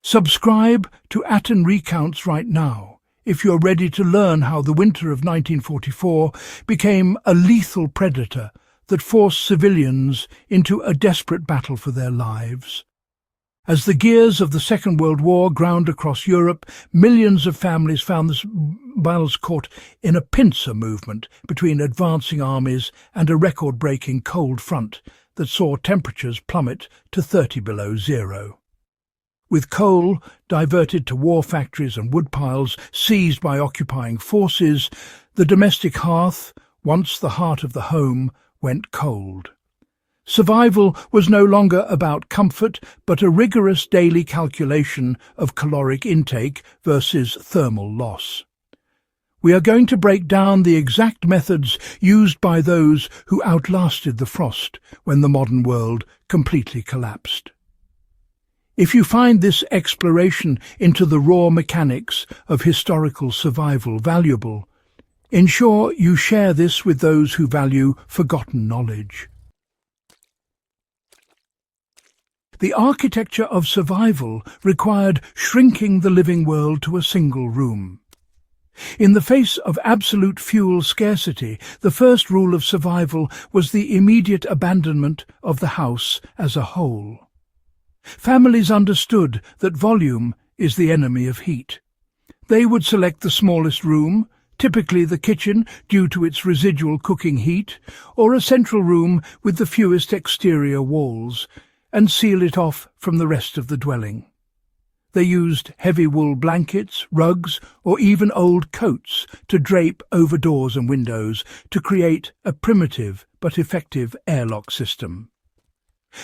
Subscribe to Atten Recounts right now if you're ready to learn how the winter of 1944 became a lethal predator that forced civilians into a desperate battle for their lives. As the gears of the Second World War ground across Europe, millions of families found themselves caught in a pincer movement between advancing armies and a record-breaking cold front that saw temperatures plummet to 30 below zero. With coal diverted to war factories and woodpiles seized by occupying forces, the domestic hearth, once the heart of the home, went cold. Survival was no longer about comfort, but a rigorous daily calculation of caloric intake versus thermal loss. We are going to break down the exact methods used by those who outlasted the frost when the modern world completely collapsed. If you find this exploration into the raw mechanics of historical survival valuable, ensure you share this with those who value forgotten knowledge. The architecture of survival required shrinking the living world to a single room. In the face of absolute fuel scarcity, the first rule of survival was the immediate abandonment of the house as a whole. Families understood that volume is the enemy of heat. They would select the smallest room, typically the kitchen due to its residual cooking heat, or a central room with the fewest exterior walls, and seal it off from the rest of the dwelling. They used heavy wool blankets, rugs, or even old coats to drape over doors and windows to create a primitive but effective airlock system.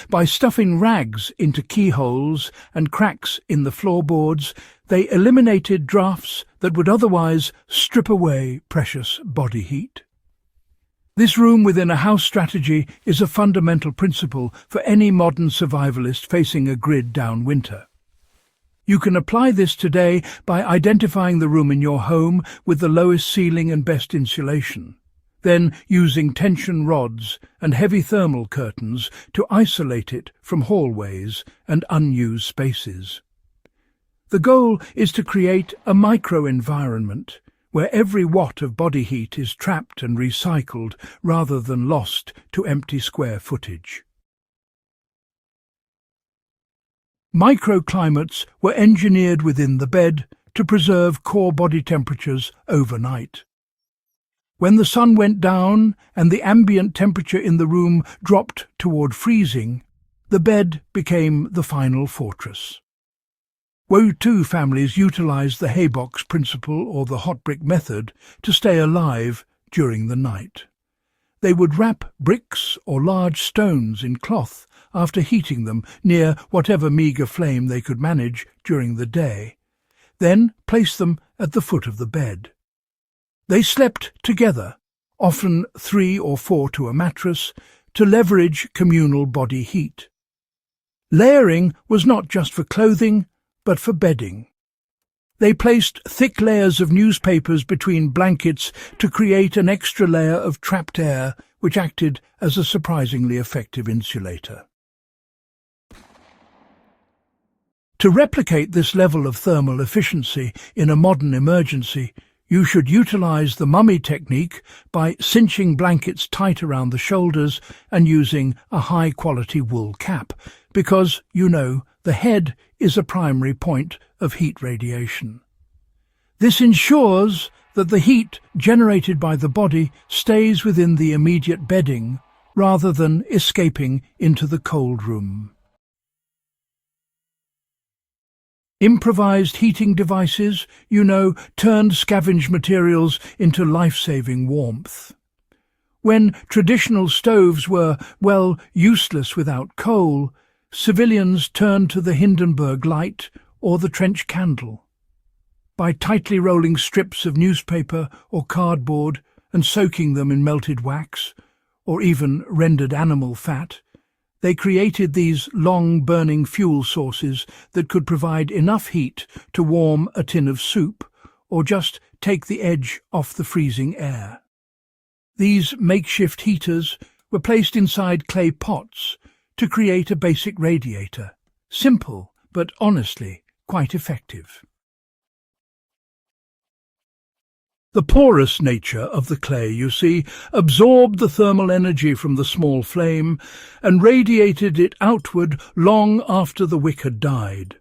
By stuffing rags into keyholes and cracks in the floorboards, they eliminated drafts that would otherwise strip away precious body heat. This room-within-a-house strategy is a fundamental principle for any modern survivalist facing a grid-down winter. You can apply this today by identifying the room in your home with the lowest ceiling and best insulation, then using tension rods and heavy thermal curtains to isolate it from hallways and unused spaces. The goal is to create a micro-environment where every watt of body heat is trapped and recycled rather than lost to empty square footage. Microclimates were engineered within the bed to preserve core body temperatures overnight. When the sun went down and the ambient temperature in the room dropped toward freezing, the bed became the final fortress. Woe-to families utilized the haybox principle or the hot brick method to stay alive during the night. They would wrap bricks or large stones in cloth after heating them near whatever meagre flame they could manage during the day, then place them at the foot of the bed. They slept together, often 3 or 4 to a mattress, to leverage communal body heat. Layering was not just for clothing, but for bedding. They placed thick layers of newspapers between blankets to create an extra layer of trapped air, which acted as a surprisingly effective insulator. To replicate this level of thermal efficiency in a modern emergency, you should utilize the mummy technique by cinching blankets tight around the shoulders and using a high-quality wool cap, because, the head is a primary point of heat radiation. This ensures that the heat generated by the body stays within the immediate bedding rather than escaping into the cold room. Improvised heating devices, turned scavenged materials into life-saving warmth. When traditional stoves were, useless without coal, civilians turned to the Hindenburg Light or the trench candle. By tightly rolling strips of newspaper or cardboard and soaking them in melted wax, or even rendered animal fat, they created these long-burning fuel sources that could provide enough heat to warm a tin of soup or just take the edge off the freezing air. These makeshift heaters were placed inside clay pots to create a basic radiator. Simple, but honestly quite effective. The porous nature of the clay, you see, absorbed the thermal energy from the small flame and radiated it outward long after the wick had died.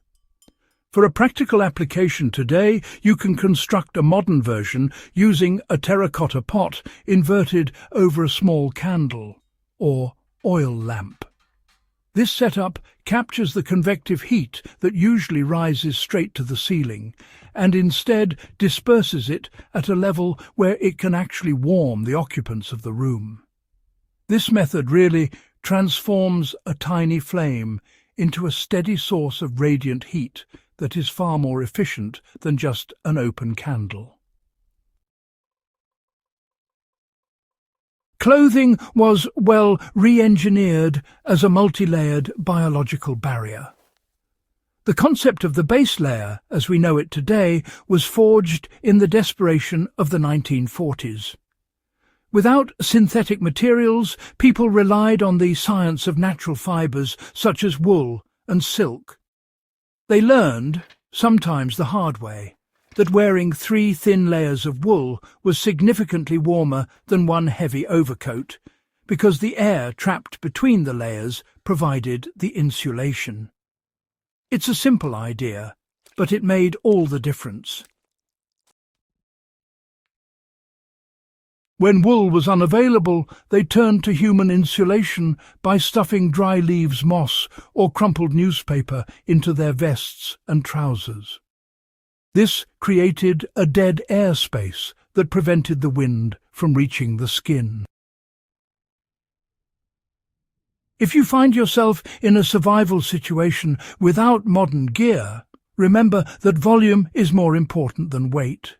For a practical application today, you can construct a modern version using a terracotta pot inverted over a small candle or oil lamp. This setup captures the convective heat that usually rises straight to the ceiling and instead disperses it at a level where it can actually warm the occupants of the room. This method really transforms a tiny flame into a steady source of radiant heat that is far more efficient than just an open candle. Clothing was, well, re-engineered as a multi-layered biological barrier. The concept of the base layer, as we know it today, was forged in the desperation of the 1940s. Without synthetic materials, people relied on the science of natural fibres such as wool and silk. They learned, sometimes the hard way, that wearing 3 thin layers of wool was significantly warmer than one heavy overcoat, because the air trapped between the layers provided the insulation. It's a simple idea, but it made all the difference. When wool was unavailable, they turned to human insulation by stuffing dry leaves, moss, or crumpled newspaper into their vests and trousers. This created a dead air space that prevented the wind from reaching the skin. If you find yourself in a survival situation without modern gear, remember that volume is more important than weight.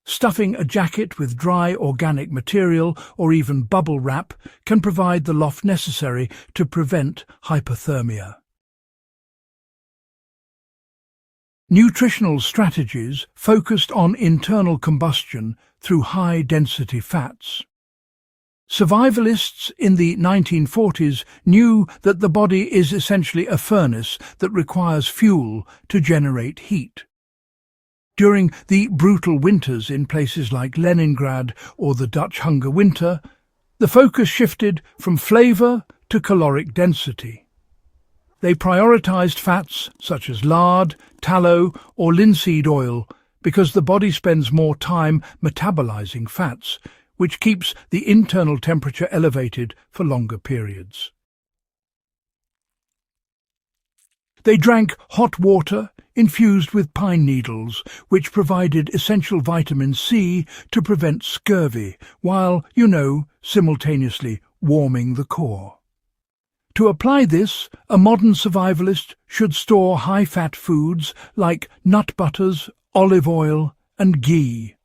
Stuffing a jacket with dry organic material or even bubble wrap can provide the loft necessary to prevent hypothermia. Nutritional strategies focused on internal combustion through high-density fats. Survivalists in the 1940s knew that the body is essentially a furnace that requires fuel to generate heat. During the brutal winters in places like Leningrad or the Dutch hunger winter, the focus shifted from flavour to caloric density. They prioritized fats such as lard, tallow or linseed oil because the body spends more time metabolizing fats, which keeps the internal temperature elevated for longer periods. They drank hot water infused with pine needles, which provided essential vitamin C to prevent scurvy, while, simultaneously warming the core. To apply this, a modern survivalist should store high-fat foods like nut butters, olive oil, and ghee.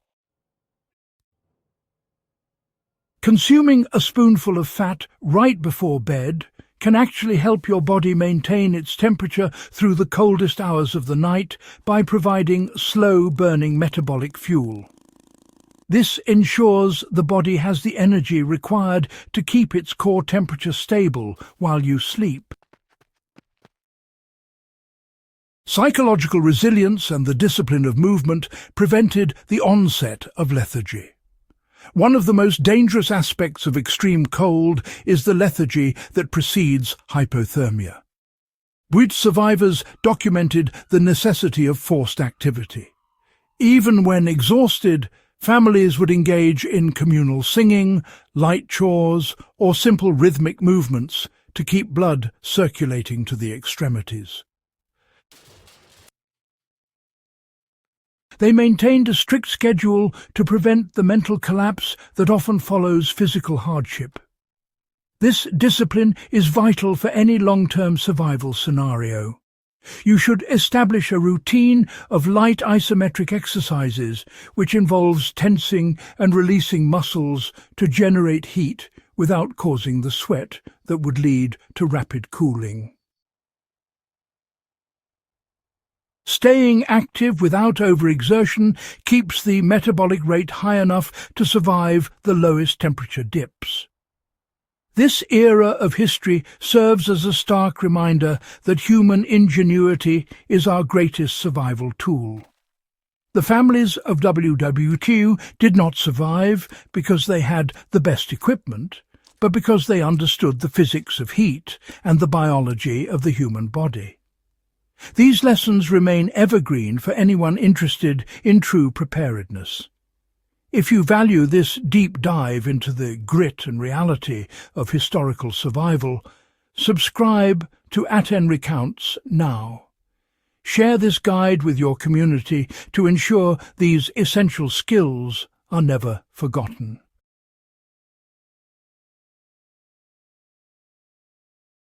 Consuming a spoonful of fat right before bed can actually help your body maintain its temperature through the coldest hours of the night by providing slow-burning metabolic fuel. This ensures the body has the energy required to keep its core temperature stable while you sleep. Psychological resilience and the discipline of movement prevented the onset of lethargy. One of the most dangerous aspects of extreme cold is the lethargy that precedes hypothermia. Butte survivors documented the necessity of forced activity. Even when exhausted, families would engage in communal singing, light chores, or simple rhythmic movements to keep blood circulating to the extremities. They maintained a strict schedule to prevent the mental collapse that often follows physical hardship. This discipline is vital for any long-term survival scenario. You should establish a routine of light isometric exercises, which involves tensing and releasing muscles to generate heat without causing the sweat that would lead to rapid cooling. Staying active without overexertion keeps the metabolic rate high enough to survive the lowest temperature dips. This era of history serves as a stark reminder that human ingenuity is our greatest survival tool. The families of WWQ did not survive because they had the best equipment, but because they understood the physics of heat and the biology of the human body. These lessons remain evergreen for anyone interested in true preparedness. If you value this deep dive into the grit and reality of historical survival, subscribe to Atten Recounts now. Share this guide with your community to ensure these essential skills are never forgotten.